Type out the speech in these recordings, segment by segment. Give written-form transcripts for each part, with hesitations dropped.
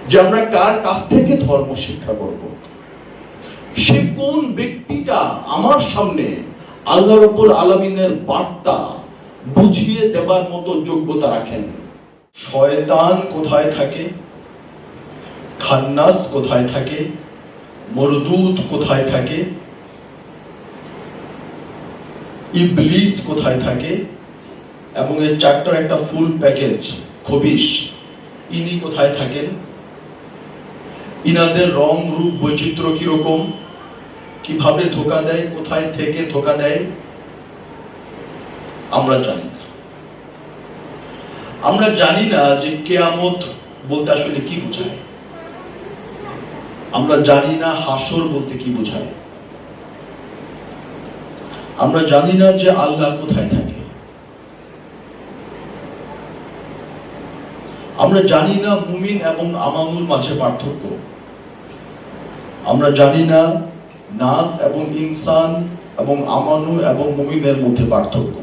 যে আমরা কার কাছ থেকে ধর্ম শিক্ষা করব। সে কোন ব্যক্তিটা আমার সামনে আল্লাহ রাব্বুল আলামিনের বার্তা বুঝিয়ে দেবার মতো যোগ্যতা রাখেন। শয়তান কোথায় থাকে, খান্নাস কোথায় থাকে, মরদুদ কোথায় থাকে, ইবলিস কোথায় থাকে, এবং এই চারটার একটা ফুল প্যাকেজ খবিশ, ইনি কোথায় থাকেন, ইনাদের রং রূপ বৈচিত্র্য কিরকম, কিভাবে ধোঁকা দেয়, কোথায় থেকে ধোঁকা দেয়, আমরা জানি না। আমরা জানি না যে কিয়ামত বলতে আসলে কি বোঝায়। আমরা জানি না হাসর বলতে কি বোঝায়। আমরা জানি না যে আল্লাহ কোথায় থাকে। আমরা জানি না মুমিন এবং আমানুর মাঝে পার্থক্য। আমরা জানি না নাস এবং ইনসান এবং আমানু এবং মুমিনের মধ্যে পার্থক্য।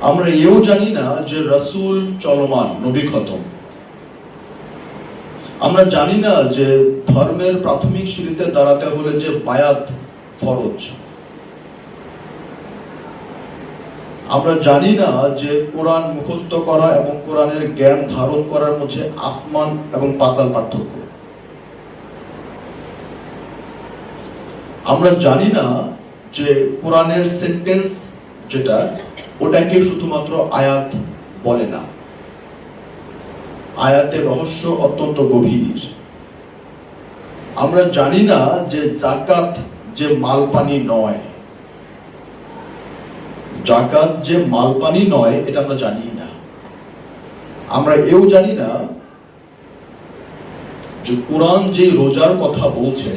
আমরা এও জানি না যে রাসূল চলমান, নবী খতম। আমরা জানি না যে ধর্মের প্রাথমিক সিঁড়িতে দাঁড়াতে হলে যে বায়াত ফরজ। আমরা জানি না যে কোরআন মুখস্থ করা এবং কোরআনের জ্ঞান ধারণ করার মধ্যে আসমান এবং পাতাল পার্থক্য। আমরা জানি না যে কোরআনের সেন্টেন্স যেটা, ওটাকে শুধুমাত্র আয়াত বলে না। আয়াতের রহস্য অত্যন্ত গভীর। আমরা জানি না যে যাকাত যে মালপানি নয়। যাকাত যে মালপানি নয়, এটা আমরা জানি না। আমরা এও জানি না যে কোরআন যে রোজার কথা বলছে,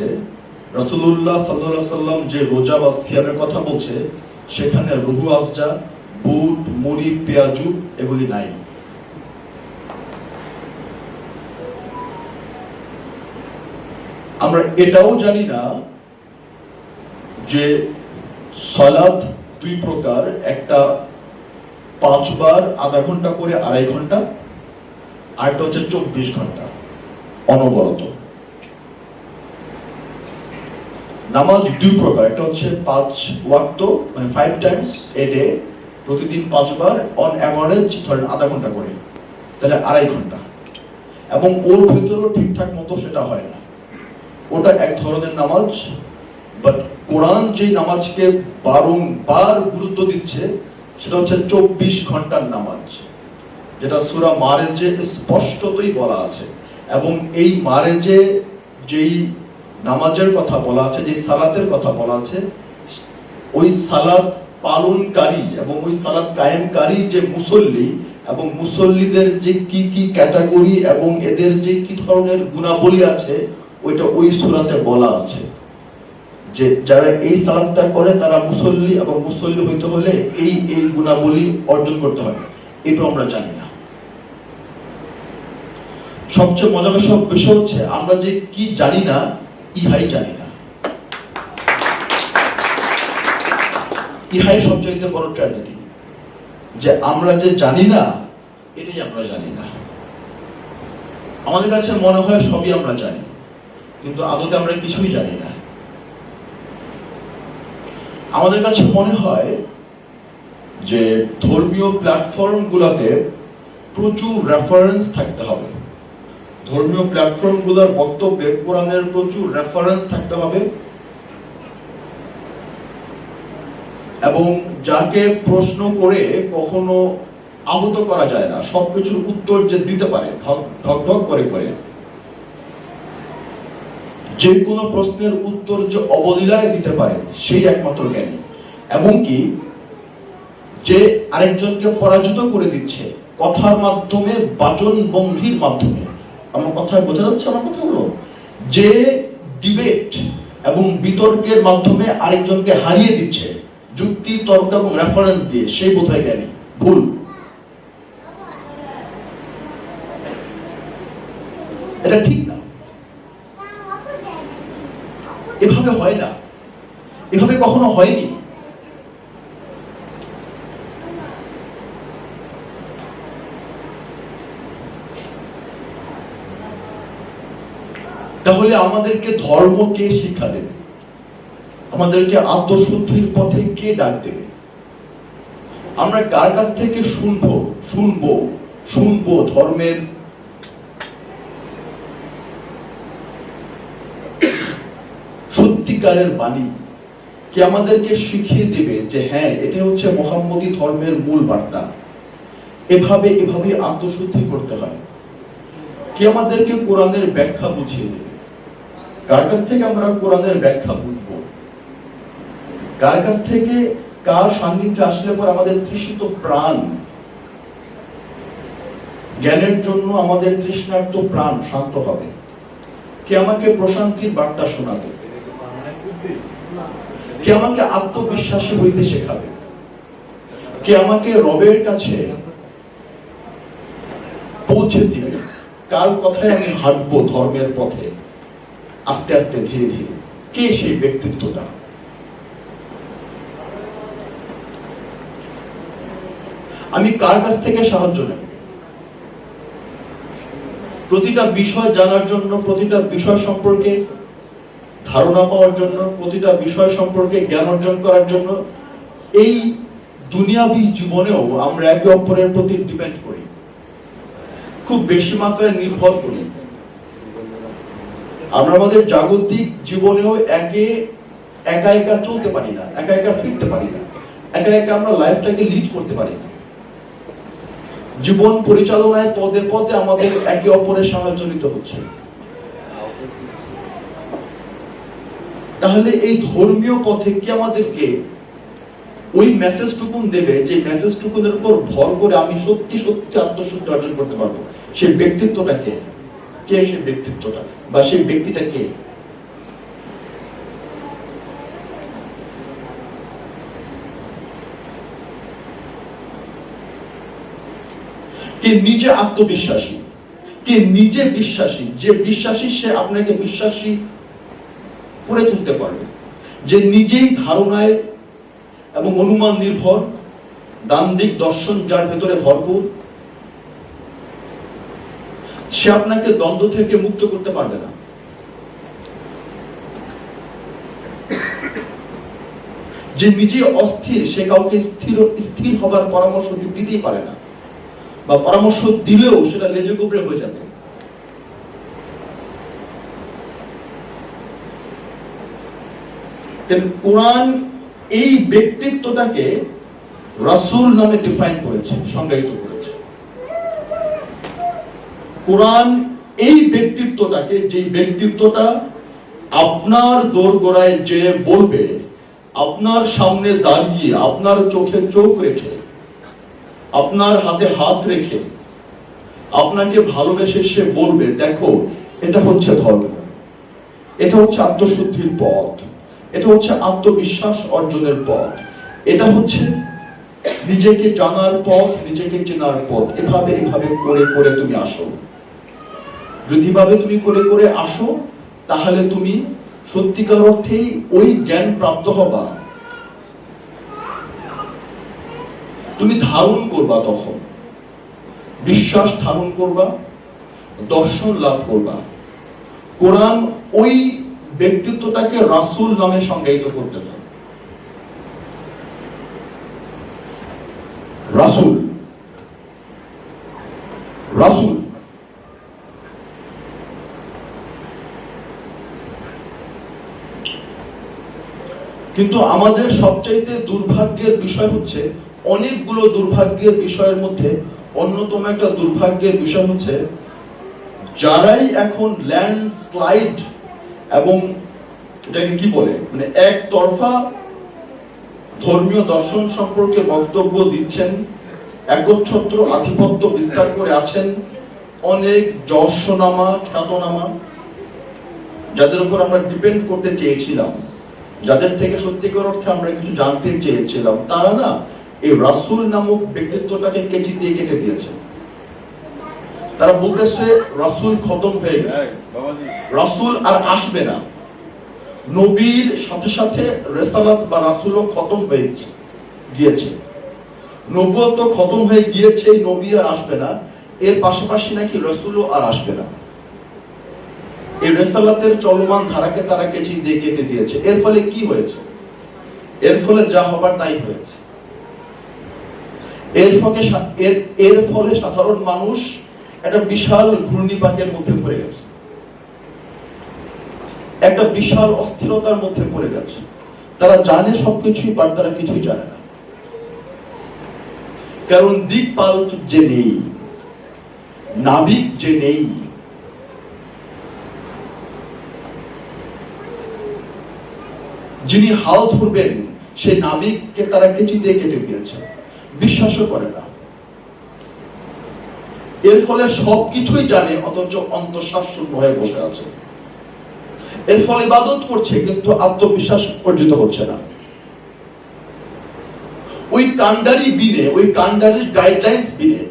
রাসূলুল্লাহ সাল্লাল্লাহু আলাইহি সাল্লাম যে রোজা বা সিয়ামের কথা বলছে, সেখানে রুহু আফজা, বুট, মুড়ি, পেঁয়াজু এগুলি নাই। আমরা এটাও জানি না যে সালাত দুই প্রকার, একটা 5 বার আধা ঘন্টা করে 2.5 ঘন্টা, আরেকটা হচ্ছে 24 ঘন্টা অনবরত। নামাজ দুই প্রকার, একটা হচ্ছে 5 ওয়াক্ত মানে 5 টাইমস এ ডে, প্রতিদিন 5 বার, অন এভারেজ ধরেন আধা ঘন্টা করে, তাহলে 2.5 ঘন্টা। এবং ওর ভেতরেও ঠিকঠাক মতো সেটা হয় না, ওটা এক ধরনের নামাজ। বাট কোরআন যে নামাজকে বারংবার গুরুত্ব দিচ্ছে, সেটা হচ্ছে 24 ঘন্টার নামাজ, যেটা সূরা মারেজে স্পষ্টতই বলা আছে। এবং এই মারেজে যেই নামাজের কথা বলা আছে, যে সালাতের কথা বলা আছে, ওই সালাত পালনকারী এবং ওই সালাত কায়েমকারী যে মুসল্লি, এবং মুসল্লিদের যে কি কি ক্যাটাগরি এবং এদের যে কি ধরনের গুণাবলী আছে, ওইটা ওই সূরাতে বলা আছে। যে যারা এই সালাতটা করে তারা মুসল্লি, এবং মুসল্লি হইতে হলে এই এই গুণাবলী অর্জন করতে হবে। এটা আমরা জানি না। সবচেয়ে মজার বিষয় হচ্ছে আমরা যে কি জানি না, ইহাই জানি না। ইহাই সবচেয়ে বড় ট্র্যাজেডি, যে আমরা যে জানি না, এটাই আমরা জানি না। আমাদের কাছে মনে হয় সবই আমরা জানি, কিন্তু আদতে আমরা কিছুই জানি না। আমাদের কাছে মনে হয় যে ধর্মীয় প্ল্যাটফর্ম গুলাতে প্রচুর রেফারেন্স থাকতে হবে, ধর্মীয় প্ল্যাটফর্ম গুলোর বক্তব্যে কোরআনের প্রচুর রেফারেন্স থাকতে হবে, এবং যাকে প্রশ্ন করে কখনো আহত করা যায় না, সবকিছুর উত্তর যে দিতে পারে ঢক ঢক করে করে, যে কোনো প্রশ্নের উত্তর যে অবলীলায় দিতে পারে, সেই একমাত্র জ্ঞানী। এমনকি যে আরেকজনকে পরাজিত করে দিচ্ছে কথার মাধ্যমে, বাচন ভঙ্গির মাধ্যমে। আমার কথায় বোঝা যাচ্ছে আমার কথাগুলো? যে ডিবেট এবং বিতর্কের মাধ্যমে আরেকজনকে হারিয়ে দিচ্ছে যুক্তি, তর্ক এবং রেফারেন্স দিয়ে, সেই বোধহয় জ্ঞানী। ভুল। এটা ঠিক না। এভাবে হয় না, এভাবে কখনো হয়নি। তাহলে আমাদেরকে ধর্ম কে শিক্ষা দেবে? আমাদেরকে আত্মশুদ্ধির পথে কে ডাক দেবে? আমরা কার কাছ থেকে শুনবো ধর্মের সত্যিকারের বাণী? কে আমাদেরকে শিখিয়ে দেবে যে হ্যাঁ, এটা হচ্ছে মুহাম্মদী ধর্মের মূল বার্তা, এভাবে আত্মশুদ্ধি করতে হয়? কে আমাদেরকে কোরআনের ব্যাখ্যা বুঝিয়ে দেবে? কার কাছ থেকে আমরা কোরআনের ব্যাখ্যা বুঝবো? কার কাছ থেকে, কার সান্নিধ্যে আসলে পর আমাদের তৃষিত প্রাণ, জ্ঞানের জন্য আমাদের তৃষ্ণার্ত প্রাণ শান্ত হবে? কে আমাকে প্রশান্তির বার্তা শোনাবে? কে আমাকে আত্মবিশ্বাসী হইতে শেখাবে? কে আমাকে রবের কাছে পৌঁছে দিবে? কার কথায় আমি হাঁটবো ধর্মের পথে আস্তে আস্তে ধীরে ধীরে? কে সেই ব্যক্তিত্বটা? আমি কার কাছ থেকে সাহায্য নেব? প্রতিটা বিষয় জানার জন্য, প্রতিটা বিষয় সম্পর্কে ধারণা পাওয়ার জন্য, প্রতিটা বিষয় সম্পর্কে জ্ঞান অর্জন করার জন্য এই দুনিয়াবী জীবনেও আমরা একে অপরের প্রতি ডিপেন্ড করি, খুব বেশি মাত্রায় নির্ভর করি। আমরা আমাদের জাগতিক জীবনেও একা একা চলতে পারি না, একা একা ফিরতে পারি না, একা একা আমরা লাইফটাকে লিড করতে পারি না। জীবন পরিচালনায় পদে পদে আমাদের একে অপরের সাহায্য নিতে হচ্ছে। তাহলে এই ধর্মীয় পথে কি আমাদেরকে ওই মেসেজটুকুন দেবে যে মেসেজটুকুনের উপর ভর করে আমি সত্যি সত্যি আত্মশুদ্ধি অর্জন করতে পারবো? সেই ব্যক্তিত্বটা কে? কে সেই ব্যক্তিত্বটা বা সেই ব্যক্তিটা কে? কে নিজে আত্মবিশ্বাসী, কে নিজে বিশ্বাসী? যে বিশ্বাসী সে আপনাকে বিশ্বাসী করে তুলতে পারবে। যে নিজেই ধারণায় এবং অনুমান নির্ভর, দান্দিক দর্শন যার ভেতরে ভরপুর, সে আপনাকে দ্বন্দ্ব থেকে মুক্ত করতে পারবে না। যে নিজে অস্থির, সে কাউকে স্থির হবার পরামর্শ দিতেই পারে না, বা পরামর্শ দিলেও সেটা লেজে গোবরে হয়ে যাবে। কোরআন এই ব্যক্তিত্বটাকে রাসূল নামে ডিফাইন করেছে, সংজ্ঞায়িত করেছে। কোরআন এই ব্যক্তিত্বটাকে, যে ব্যক্তিত্বটা আপনার দোরগোড়ায় যে বলবে, আপনার সামনে দাঁড়িয়ে, আপনার চোখে চোখ রেখে, আপনার হাতে হাত রেখে আপনাকে ভালোবেসে সে বলবে দেখো এটা হচ্ছে ধর্ম, এটা হচ্ছে আত্মশুদ্ধির পথ, এটা হচ্ছে আত্মবিশ্বাস অর্জনের পথ, এটা হচ্ছে নিজেকে জানার পথ, নিজেকে চেনার পথ। এভাবে করে করে তুমি আসো। যদি ভাবে তুমি করে করে আসো, তাহলে তুমি সত্যিকার অর্থেই ওই জ্ঞান প্রাপ্ত হবা। তুমি ধারণ করবা, তখন বিশ্বাস ধারণ করবা, দর্শন লাভ করবা। কোরআন ওই ব্যক্তিত্বটাকে রাসূল নামে সংজ্ঞায়িত করতেছে। রাসূল, রাসূল কিন্তু আমাদের সবচাইতে দুর্ভাগ্যের বিষয় হচ্ছে, অনেকগুলো দুর্ভাগ্যের বিষয়ের মধ্যে অন্যতম একটা দুর্ভাগ্যের বিষয় হচ্ছে, যারাই এখন ল্যান্ডস্লাইড এবং এটাকে কি বলে, মানে একতরফা ধর্মীয় দর্শন সম্পর্কে বক্তব্য দিচ্ছেন, একচ্ছত্র আধিপত্য বিস্তার করে আছেন, অনেক যশনামা খ্যাতনামা, যাদের উপর আমরা ডিপেন্ড করতে চেয়েছিলাম, যাদের থেকে সত্যিকার অর্থে আমরা কিছু জানতে চেয়েছিলাম, তারা না এই রাসূল নামক ব্যক্তিত্বটাকে কেচি দিয়ে কেটে দিয়েছে। তারা বলতেছে রাসূল খতম হয়ে গেছে, রাসূল আর আসবে না। নবীর সাথে সাথে রিসালাত বা রাসূলও খতম হয়ে গিয়েছে, নবুয়ত খতম হয়ে গিয়েছে, নবী আর আসবে না। এর পাশাপাশি নাকি রাসূলও আর আসবে না। এই রেসালাতের চলমান ধারাকে তারা কেচি দিয়ে কেটে দিয়েছে। এর ফলে কি হয়েছে? এর ফলে যা হবার তাই হয়েছে। এর ফলে সাধারণ মানুষ একটা বিশাল ঘূর্ণিপাকের মধ্যে পড়ে গেছে, একটা বিশাল অস্থিরতার মধ্যে পড়ে গেছে। তারা জানে সবকিছুই, বাট তারা কিছুই জানে না। কারণ দিকপালক যে নেই, নাবিক যে নেই, যিনি হাল ধরবেন সেই নাবিককে তারা কেচি দিয়ে কেটে দিয়েছে, বিশ্বাসও করে না। এর ফলে সবকিছুই জানে, অথচ অন্তঃশ্বাস শূন্য হয়ে বসে আছে। এর ফলে ইবাদত করছে কিন্তু আত্মবিশ্বাস অর্জিত হচ্ছে না। ওই কান্ডারি বিনে, ওই কান্ডারির গাইডলাইন্স বিনে,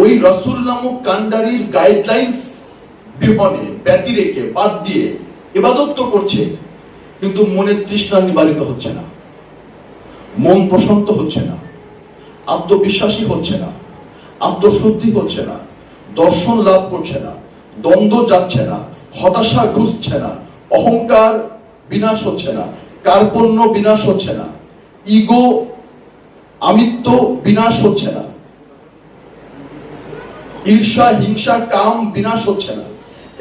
ওই রাসূল নামক কান্ডারির গাইডলাইন্স বিহনে, ব্যতি রেখে, বাদ দিয়ে ইবাদত তো করছে, কিন্তু মনের তৃষ্ণা নিবারিত হচ্ছে না, মন প্রশান্ত হচ্ছে না, আত্মবিশ্বাসী হচ্ছে না, আত্মশুদ্ধি হচ্ছে না, দর্শন লাভ করছে না, দ্বন্দ্ব যাচ্ছে না, হতাশা ঘুষছে না, অহংকার বিনাশ হচ্ছে না, কার্পণ্য বিনাশ হচ্ছে না, ইগো আমিত্ব বিনাশ হচ্ছে না, ঈর্ষা হিংসা কাম বিনাশ হচ্ছে না।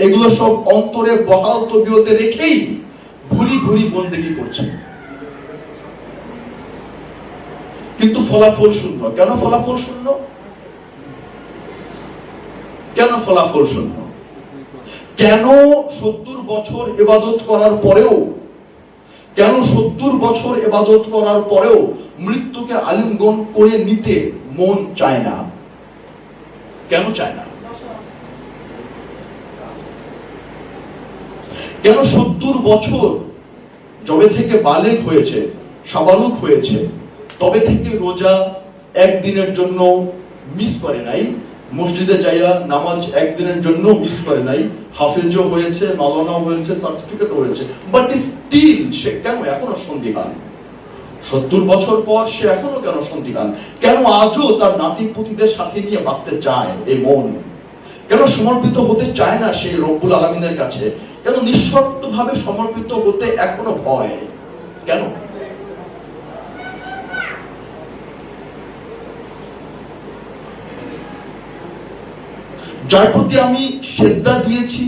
এগুলো সব অন্তরে বহাল তবিয়তে রেখেই ঘুরি ঘুরি বন্দেগী করছে, কিন্তু ফলাফল শূন্য। কেন ফলাফল শূন্য? কেন ফলাফল শূন্য? কেন 70 বছর ইবাদত করার পরেও, কেন 70 বছর ইবাদত করার পরেও মৃত্যুকে আলিঙ্গন করে নিতে মন চায় না? কেন চায় না? কেন 70 বছর যবে থেকে বালেগ হয়েছে, সাবালক হয়েছে, তবে থেকে রোজা একদিনের জন্য মিস করে নাই, মসজিদে যাইয়া নামাজ একদিনের জন্য মিস করে নাই, হাফেজও হয়েছে, মাওলানা হয়েছে, সার্টিফিকেট হয়েছে, বাট স্টিল সে কেন এখনো সন্দিহান? 70 বছর পর সে এখনো কেন সন্দিহান? কেন আজও তার নাতি পুতিদের সাথে নিয়ে বাঁচতে চায় এই মন? কেন সমর্পিত হতে চায় না সেই রব্বুল আলামিনের কাছে? কেন নিঃশর্তভাবে সমর্পিত হতে এখনো ভয়? কেন? যার প্রতি আমি সেজদা দিয়েছি,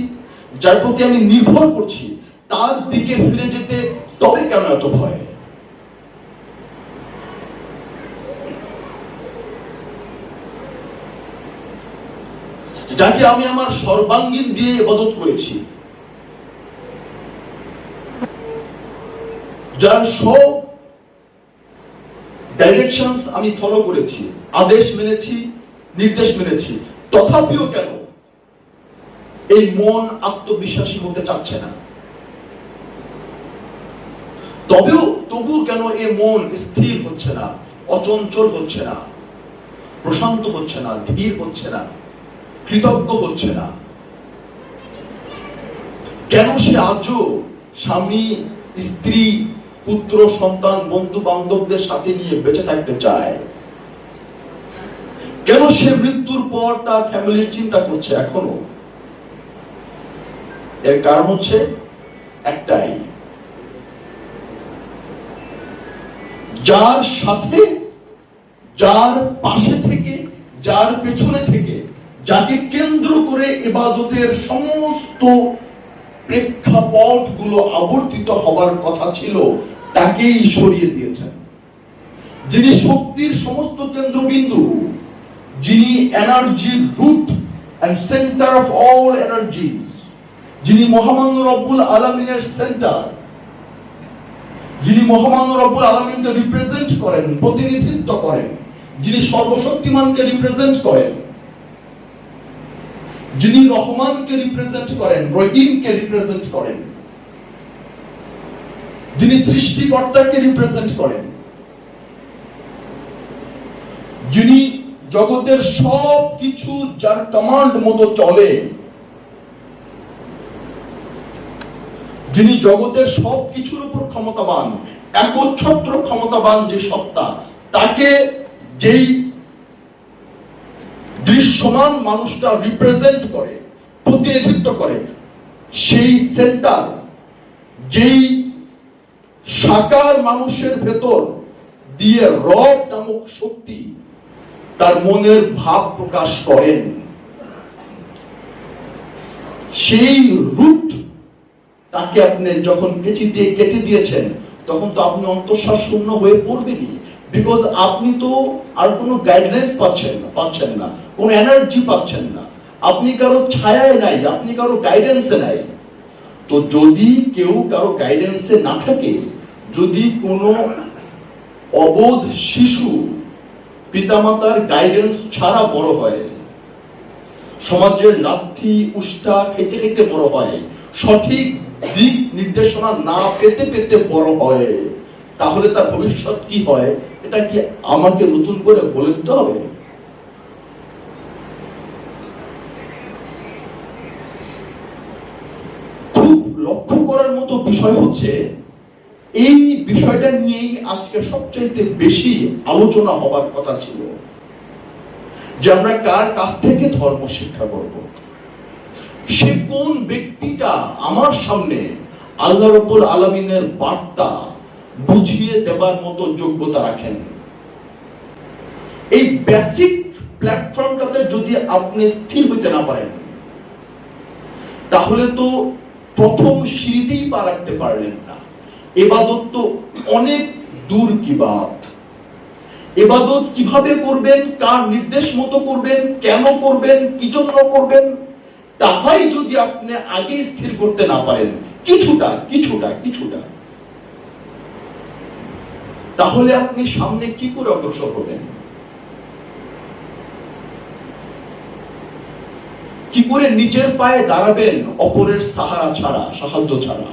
যার প্রতি আমি নির্ভর করছি, তার দিকে ফিরে যেতে তবে কেন এত ভয়? যাকে আমি আমার সর্বাঙ্গীন দিয়ে ইবাদত করেছি, যার সব ডাইরেকশনস আমি ফলো করেছি, আদেশ মেনেছি, নির্দেশ মেনেছি, তথাপিও কেন এই মন আত্মবিশ্বাসী হতে চাচ্ছে না? তবুও কেন এই মন স্থির হচ্ছে না, অচঞ্চল হচ্ছে না, প্রশান্ত হচ্ছে না, ধীর হচ্ছে না, কৃতজ্ঞ হচ্ছে না? কেন সে আজও স্বামী, স্ত্রী, পুত্র, সন্তান, বন্ধু বান্ধবদের সাথে নিয়ে বেঁচে থাকতে চায়? কেন সে মৃত্যুর পর তার ফ্যামিলির চিন্তা করছে এখনো? এর কারণ হচ্ছে একটাই, যার সাথে, যার পাশে থেকে, যার পেছনে থেকে, যাকে কেন্দ্র করে ইবাদতের সমস্ত প্রেক্ষাপটগুলো আবর্তিত হবার কথা ছিল, তাকেই সরিয়ে দিয়েছেন। যিনি শক্তির সমস্ত কেন্দ্রবিন্দু, যিনি এনার্জির root and centre of all energy, যিনি মহামান্য রব্বুল আলামিনের সেন্টার, যিনি মহামান্য রব্বুল আলামিনকে রিপ্রেজেন্ট করেন, প্রতিনিধিত্ব করেন, যিনি সর্বশক্তিমানকে রিপ্রেজেন্ট করেন, যিনি রহমানকে রিপ্রেজেন্ট করেন, রহিমকে রিপ্রেজেন্ট করেন, যিনি সৃষ্টিকর্তাকে রিপ্রেজেন্ট করেন, যিনি জগতের সব কিছু যার কমান্ড মতো চলে, যিনি জগতের সব কিছুর উপর ক্ষমতাবান, একচ্ছত্র ক্ষমতাবান যে সত্তা, তাকে যেই দৃশ্যমান মানুষটা রিপ্রেজেন্ট করে, প্রতিনিধিত্ব করে, সেই সেন্টার, যেই সাকার মানুষের ভেতর দিয়ে রব নামক শক্তি তার মনের ভাব প্রকাশ করেন, সেই রুট তাকে আপনি যখন কেচি দিয়ে কেটে দিয়েছেন, তখন তো আপনি অন্তঃশ্বাস শূন্য হয়ে পড়বেনই। বিকজ আপনি তো আর কোনো গাইডলাইন্স পাচ্ছেন না, কোনো এনার্জি পাচ্ছেন না, আপনি কারো ছায়ায় নাই, আপনি কারো গাইডেন্সে নাই। তো যদি কেউ কারো গাইডেন্সে না থাকে, যদি কোনো অবোধ শিশু পিতামাতার গাইডেন্স ছাড়া বড় হয়, সমাজের লাথি উষ্টা খেতে খেতে বড় হয়, সঠিক দিক নির্দেশনা না পেতে পেতে বড় হয়, তাহলে তার ভবিষ্যৎ কি হয় এটা কি আমাকে নতুন করে বলে দিতে হবে? খুব লক্ষ্য করার মতো বিষয় হচ্ছে, এই বিষয়টা নিয়েই আজকে সবচাইতে বেশি আলোচনা হবার কথা ছিল, যে আমরা কার কাছ থেকে ধর্ম শিক্ষা করব, সে কোন ব্যক্তিটা আমার সামনে আল্লাহ রাব্বুল আলামিনের বার্তা বুঝিয়ে দেবার মতো যোগ্যতা রাখেন। এই বেসিক প্ল্যাটফর্মটাতে যদি আপনি স্থির হইতে না পারেন, তাহলে তো প্রথম সিঁড়িতেই পা রাখতে পারলেন না। ইবাদত তো অনেক দূর কি বাত। ইবাদত কিভাবে করবেন, কার নির্দেশ মতো করবেন, কেন করবেন, কি জন্য করবেন, তাহাই যদি আপনি আগে স্থির করতে না পারেন কিছুটা কিছুটা কিছুটা, তাহলে আপনি সামনে কি করে অগ্রসর হবেন? কি করে নিজের পায়ে দাঁড়াবেন অপরের সাহারা ছাড়া, সাহায্য ছাড়া?